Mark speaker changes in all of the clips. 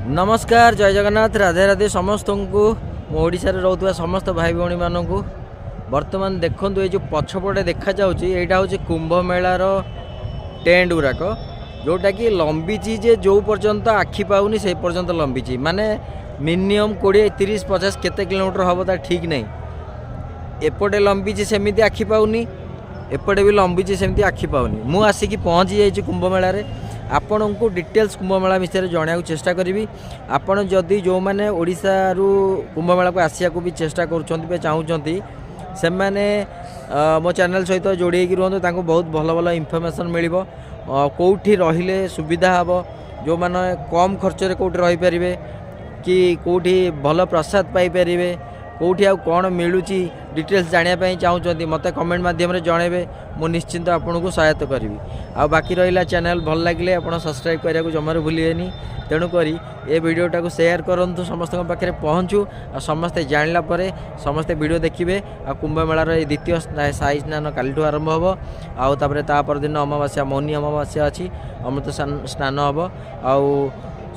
Speaker 1: नमस्कार जय जगन्नाथ राधे राधे समस्त को ओडिशा रे रहउतबा समस्त भाई भौणी मानू वर्तमान देखु ये जो पछपटे देखा यहाँ हूँ कुंभ मेलार टेंट गुराक जोटा कि लंबीची जे जो पर्यंत आखि पाऊनी से पर्यंत लंबीची माने मिनिमम 20-30-50 केते किलोमीटर हम ता ठीक नहीं। एपटे लंबीची सेमती आखि पाऊनी एपटे भी लंबीची सेमती आखि पाऊनी। मु आसिकी पहुँची जाइए कुंभ मेला रे आपण को डिटेल्स कुंभ मेला विषय जाना चेष्टा करी। आपण जदि जो मैंने ओडिशा रु कुंभ मेला को आसिया को भी चेष्टा कर चाहूँगी से मैंने मो चैनल सहित जोड़ी रुहतु बहुत भल भल इनफर्मेशन मिल कौटी रहिले सुविधा हम जो मैंने कम खर्च कौटी रहीपर कि कौटी भल प्रसाद पाइपर कौटी आ कौन मिलूँ डिटेल्स जानापी चाहूँगी मत कमेंट मध्यम जनइबे मु निश्चिंत आपन को सहायता करी। आ बाकी रहा चैनल भल लगे आप सब्सक्राइब करने को जमार भूलेनि। तेणुक ये वीडियोटा को शेयर करूँ समस्त पाखे पहुँचू आ समस्ते जानला समस्ते वीडियो देखिए। आ कुंभ मेलार द्वितीय साई स्नान काली आरंभ हम आपर दिन अमावास्या मौनी अमावास्या अच्छी अमृत स्नान हम आउ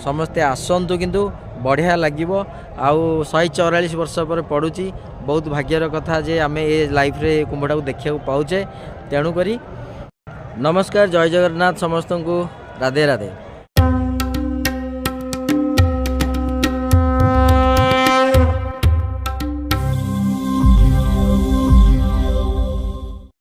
Speaker 1: समस्ते आसतु किंतु बढ़िया लगे। आउ 144 वर्ष पर पड़ुची बहुत भाग्यर कथा जे आम ए लाइफ रे कुंभटा को देखा पाऊे। तेणुक नमस्कार जय जगन्नाथ समस्त को राधे राधे।